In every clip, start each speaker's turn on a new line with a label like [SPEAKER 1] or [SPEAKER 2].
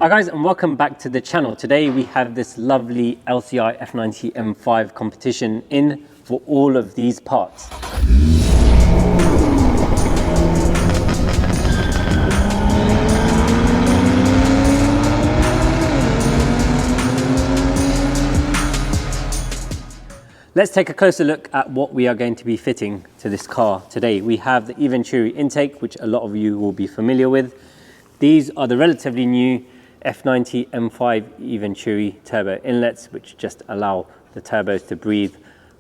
[SPEAKER 1] Hi guys, and welcome back to the channel. Today we have this lovely LCI F90 M5 competition in for all of these parts. Let's take a closer look at what we are going to be fitting to this car today. We have the Eventuri Intake, which a lot of you will be familiar with. These are the relatively new F90 M5 Eventuri turbo inlets, which just allow the turbos to breathe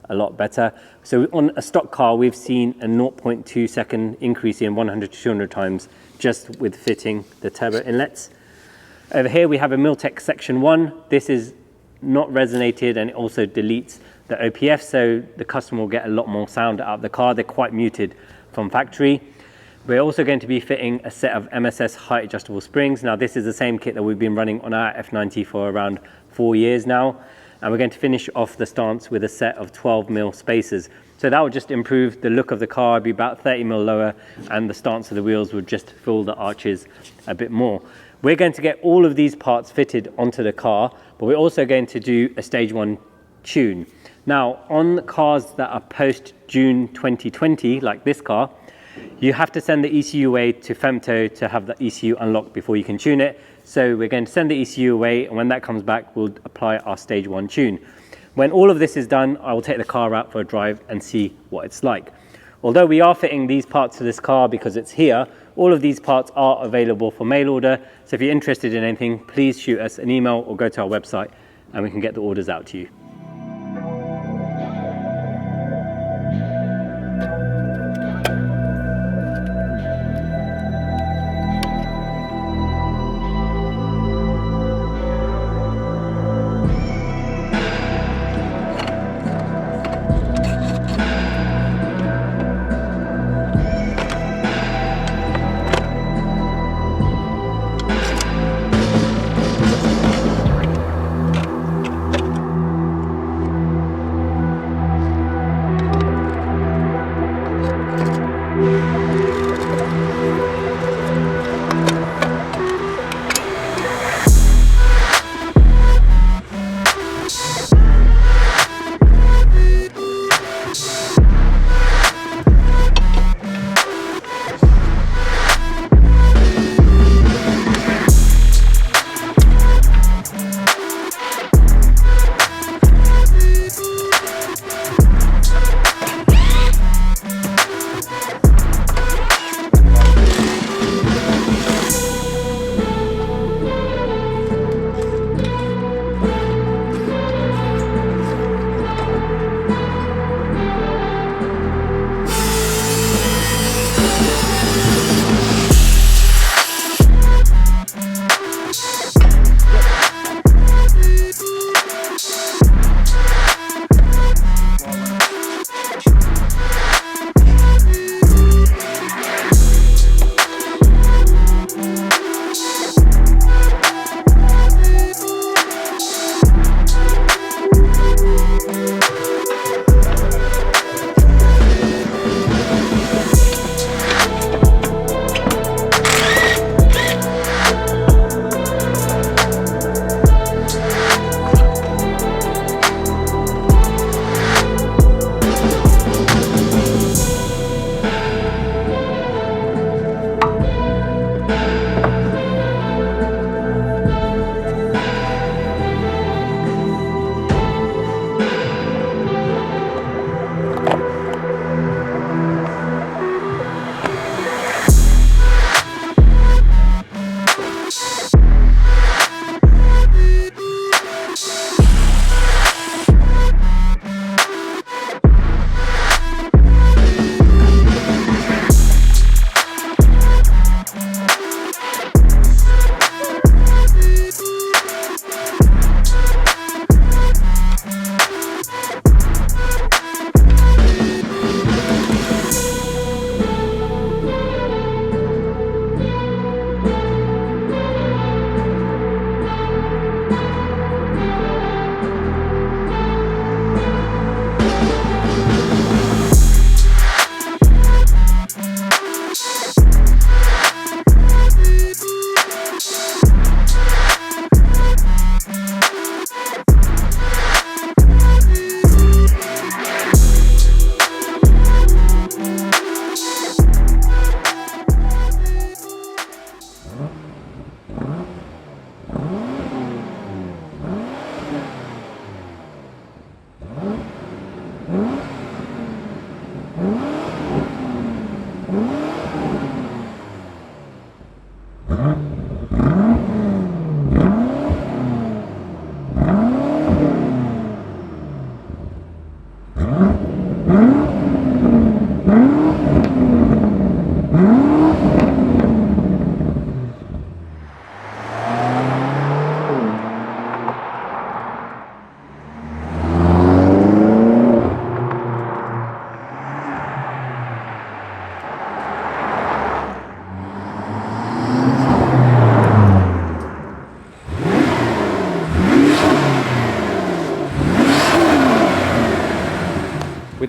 [SPEAKER 1] a lot better. So on a stock car, we've seen a 0.2 second increase in 100 to 200 times just with fitting the turbo inlets. Over here we have a Miltech section 1. This is not resonated and it also deletes the OPF, so the customer will get a lot more sound out of the car. They're quite muted from factory. We're also going to be fitting a set of MSS height adjustable springs. Now this is the same kit that we've been running on our F90 for around 4 years now. And we're going to finish off the stance with a set of 12mm spacers. So that will just improve the look of the car, be about 30mm lower, and the stance of the wheels would just fill the arches a bit more. We're going to get all of these parts fitted onto the car, but we're also going to do a stage 1 tune. Now on cars that are post June 2020, like this car, you have to send the ECU away to Femto to have the ECU unlocked before you can tune it. So we're going to send the ECU away, and when that comes back, we'll apply our stage 1 tune. When all of this is done, I will take the car out for a drive and see what it's like. Although we are fitting these parts to this car because it's here, all of these parts are available for mail order. So if you're interested in anything, please shoot us an email or go to our website and we can get the orders out to you.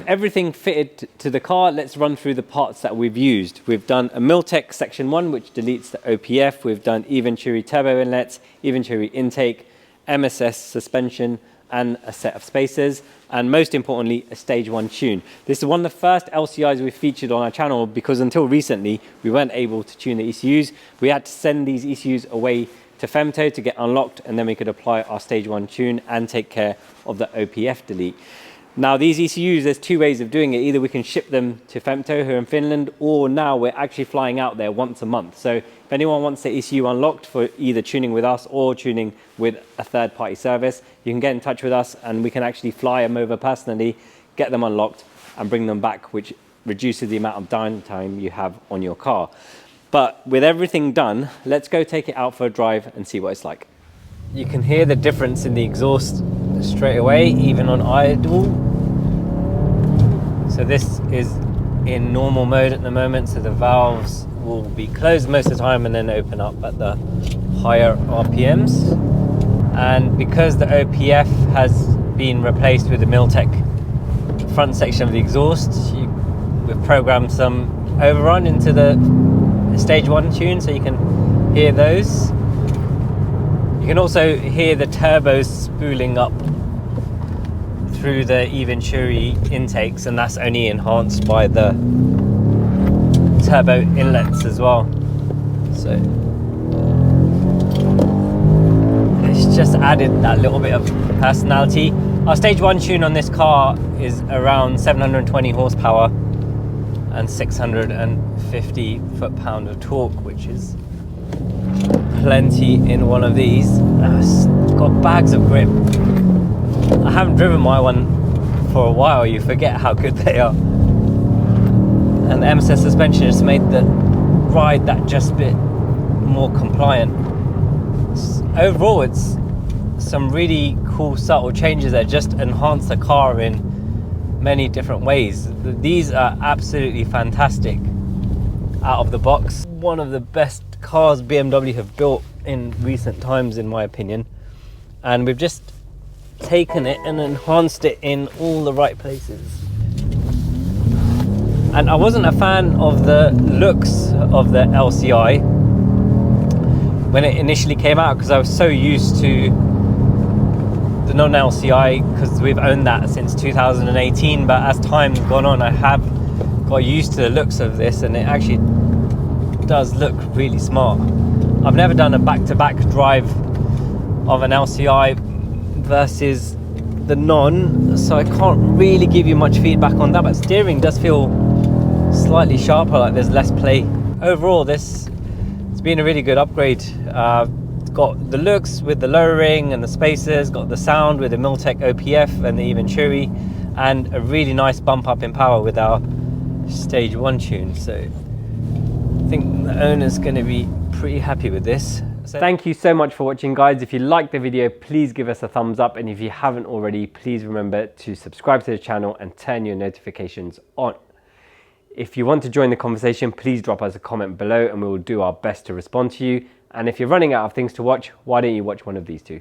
[SPEAKER 1] everything fitted to the car, let's run through the parts that we've used. We've done a Miltech section 1, which deletes the OPF. We've done Eventuri turbo inlets, Eventuri intake, MSS suspension, and a set of spacers, and most importantly, a stage 1 tune. This is one of the first LCIs we featured on our channel because until recently, we weren't able to tune the ECUs. We had to send these ECUs away to Femto to get unlocked, and then we could apply our stage 1 tune and take care of the OPF delete. Now these ECUs, there's two ways of doing it. Either we can ship them to Femto here in Finland, or now we're actually flying out there once a month. So if anyone wants the ECU unlocked for either tuning with us or tuning with a third-party service, you can get in touch with us and we can actually fly them over personally, get them unlocked and bring them back, which reduces the amount of downtime you have on your car. But with everything done, let's go take it out for a drive and see what it's like. You can hear the difference in the exhaust straight away, even on idle. So this is in normal mode at the moment, so the valves will be closed most of the time and then open up at the higher RPMs. And because the OPF has been replaced with the Miltech front section of the exhaust, we've programmed some overrun into the stage 1 tune, so you can hear those. You can also hear the turbos spooling up through the Eventuri intakes, and that's only enhanced by the turbo inlets as well. So it's just added that little bit of personality. Our stage 1 tune on this car is around 720 horsepower and 650 foot-pound of torque, which is plenty in one of these. It's got bags of grip. I haven't driven my one for a while, you forget how good they are. And the MSS suspension just made the ride that just bit more compliant. Overall, it's some really cool subtle changes that just enhance the car in many different ways. These are absolutely fantastic out of the box. One of the best cars BMW have built in recent times, in my opinion. And we've just taken it and enhanced it in all the right places. And I wasn't a fan of the looks of the LCI when it initially came out, because I was so used to the non-LCI because we've owned that since 2018. But as time's gone on, I have got used to the looks of this, and it actually does look really smart. I've never done a back-to-back drive of an LCI versus the non, so I can't really give you much feedback on that, but steering does feel slightly sharper, like there's less play. Overall, it's been a really good upgrade. It's got the looks with the lowering and the spacers, got the sound with the Miltech OPF and the Eventuri, and a really nice bump up in power with our stage 1 tune. So I think the owner's going to be pretty happy with this. So thank you so much for watching, guys. If you liked the video, please give us a thumbs up, and if you haven't already, please remember to subscribe to the channel and turn your notifications on. If you want to join the conversation, please drop us a comment below and we will do our best to respond to you. And if you're running out of things to watch, why don't you watch one of these two?